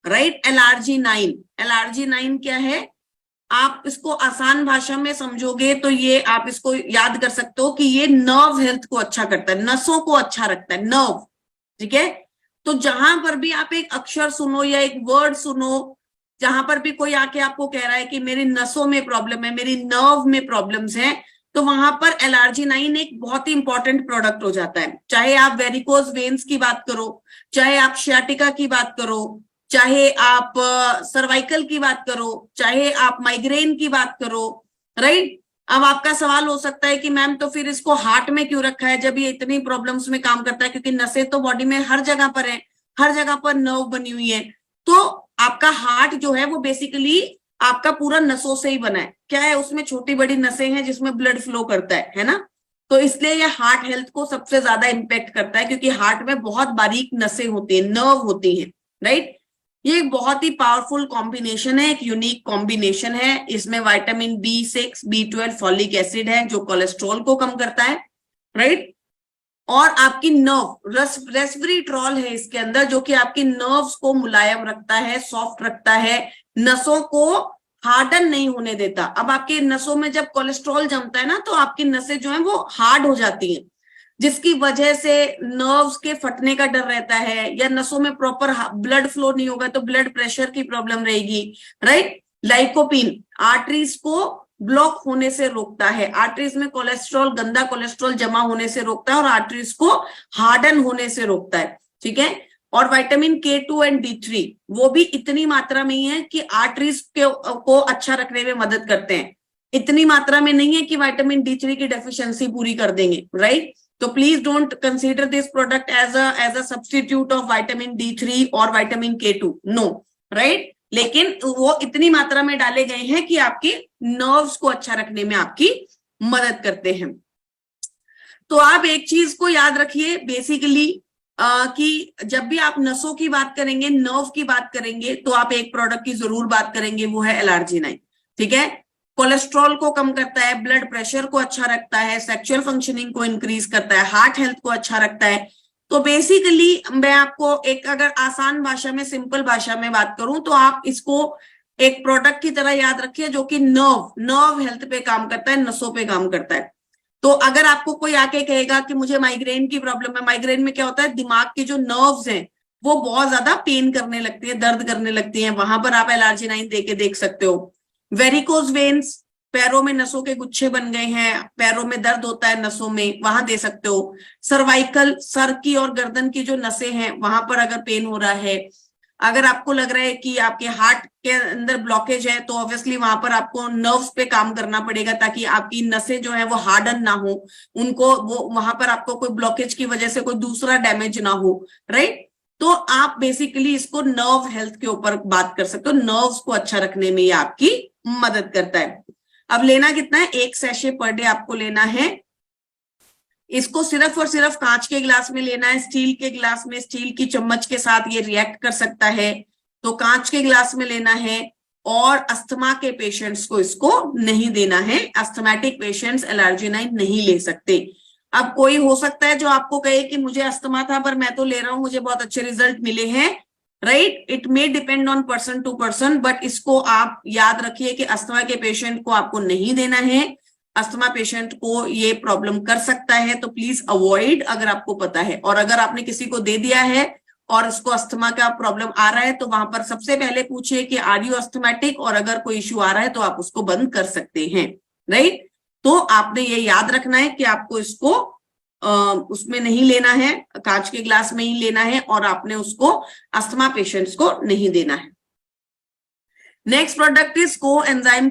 Right. LRG9, LRG9 क्या है, आप इसको आसान भाषा में समझोगे तो ये आप इसको याद कर सकते हो कि ये नर्व हेल्थ को अच्छा करता है, नसों को अच्छा रखता है, नर्व। ठीक है, तो जहां पर भी आप एक अक्षर सुनो या एक वर्ड सुनो, जहां पर भी कोई आके आपको कह रहा है कि मेरी नसों में प्रॉब्लम है, मेरी नर्व में प्रॉब्लम्स हैं, तो वहां पर LRG9 एक बहुत ही इंपॉर्टेंट प्रोडक्ट हो जाता है। चाहे आप वेरिकोज वेन्स की बात करो, चाहे आप शियाटिका की बात करो, चाहे आप सर्वाइकल की बात करो, चाहे आप माइग्रेन की बात करो, राइट। अब आपका सवाल हो सकता है कि मैम तो फिर इसको हार्ट में क्यों रखा है जब ये इतनी प्रॉब्लम्स में काम करता है, क्योंकि नसें तो बॉडी में हर जगह पर है, हर जगह पर नर्व बनी हुई है। तो आपका हार्ट जो है वो बेसिकली आपका पूरा नसों से ही बना है। क्या है, उसमें छोटी बड़ी नसें हैं जिसमें ब्लड फ्लो करता है ना। तो इसलिए ये हार्ट हेल्थ को सबसे ज्यादा इंपैक्ट करता है, क्योंकि हार्ट में बहुत बारीक नसें होती है, नर्व होती है, राइट। ये एक बहुत ही पावरफुल कॉम्बिनेशन है, एक यूनिक कॉम्बिनेशन है। इसमें vitamin B6, B12, folic acid है जो कोलेस्ट्रॉल को कम करता है, राइट। और आपकी नर्व रेस्वेरिट्रॉल है इसके अंदर, जो कि आपकी नर्व्स को मुलायम रखता है, सॉफ्ट रखता है, नसों को हार्डन नहीं होने देता। अब आपके नसों में जब कोलेस्ट्रॉल जमता है ना, तो आपकी नसें जो है वो हार्ड हो जाती हैं, जिसकी वजह से नर्व्स के फटने का डर रहता है, या नसों में प्रॉपर ब्लड फ्लो नहीं होगा तो ब्लड प्रेशर की प्रॉब्लम रहेगी, राइट। लाइकोपीन आर्टरीज को ब्लॉक होने से रोकता है, आर्टरीज में कोलेस्ट्रॉल, गंदा कोलेस्ट्रॉल जमा होने से रोकता है और आर्टरीज को हार्डन होने से रोकता है, ठीक है। और विटामिन K2 एंड D3 वो भी इतनी मात्रा में ही है कि आर्टरीज को अच्छा रखने में मदद करते हैं। इतनी मात्रा में नहीं है कि विटामिन D3 की डेफिशिएंसी पूरी कर देंगे, राइट। तो please don't consider this product as a substitute of vitamin D3 और विटामिन K2, नो, राइट। लेकिन वो इतनी मात्रा में डाले गए हैं कि आपकी नर्व्स को अच्छा रखने में आपकी मदद करते हैं। तो आप एक चीज को याद रखिए बेसिकली कि जब भी आप नसों की बात करेंगे, नर्व की बात करेंगे, तो आप एक प्रोडक्ट की जरूर बात करेंगे, वो है LRG9, ठीक है। कोलेस्ट्रॉल को कम करता है, ब्लड प्रेशर को अच्छा रखता है, सेक्सुअल फंक्शनिंग को इंक्रीज करता है, हार्ट हेल्थ को अच्छा रखता है। तो बेसिकली मैं आपको एक अगर आसान भाषा में, सिंपल भाषा में बात करूं तो आप इसको एक प्रोडक्ट की तरह याद रखिए जो कि नर्व हेल्थ पे काम करता है, नसों पे काम करता है। तो अगर आपको कोई आके कहेगा कि मुझे माइग्रेन की प्रॉब्लम है, माइग्रेन में क्या होता है, दिमाग की जो नर्व्स हैं वो बहुत ज्यादा पेन करने लगती है, दर्द करने लगती है, वहां पर आप LRG9 दे के देख सकते हो। वेरिकोज वेन्स, पैरों में नसों के गुच्छे बन गए हैं, पैरों में दर्द होता है नसों में, वहां दे सकते हो। सर्वाइकल, सर की और गर्दन की जो नसें हैं वहां पर अगर पेन हो रहा है, अगर आपको लग रहा है कि आपके हार्ट के अंदर ब्लॉकेज है, तो ऑब्वियसली वहां पर आपको नर्व्स पे काम करना पड़ेगा ताकि आपकी नसें जो है वो हार्डन ना हो, उनको वो वहां पर आपको कोई ब्लॉकेज की वजह से कोई दूसरा डैमेज ना हो, राइट। तो आप बेसिकली इसको नर्व हेल्थ के ऊपर बात कर सकते हो, नर्व्स को अच्छा रखने में ये आपकी मदद करता है। अब लेना कितना है, 1 सैशे पर डे आपको लेना है। इसको सिर्फ और सिर्फ कांच के गिलास में लेना है, स्टील के गिलास में, स्टील की चम्मच के साथ ये रिएक्ट कर सकता है, तो कांच के गिलास में लेना है। और अस्थमा के पेशेंट्स को इसको नहीं देना है, अस्थमैटिक पेशेंट्स LRG9 नहीं ले सकते। अब कोई हो सकता है जो आपको कहे कि मुझे अस्थमा था पर मैं तो ले रहा हूं, मुझे बहुत अच्छे रिजल्ट मिले हैं, right. It may depend on person to person, but इसको आप याद रखिए कि अस्थमा के पेशेंट को आपको नहीं देना है, अस्थमा पेशेंट को ये प्रॉब्लम कर सकता है, तो प्लीज अवॉइड अगर आपको पता है। और अगर आपने किसी को दे दिया है और उसको अस्थमा का प्रॉब्लम आ रहा है, तो वहां पर सबसे पहले पूछिए कि आर यू अस्थमैटिक, और अगर कोई इश्यू आ रहा है तो आप उसको बंद कर सकते हैं, राइट। तो आपने ये याद रखना है कि आपको इसको उसमें नहीं लेना है, कांच के ग्लास में ही लेना है, और आपने उसको अस्थमा पेशेंट्स को नहीं देना है। Next product is coenzyme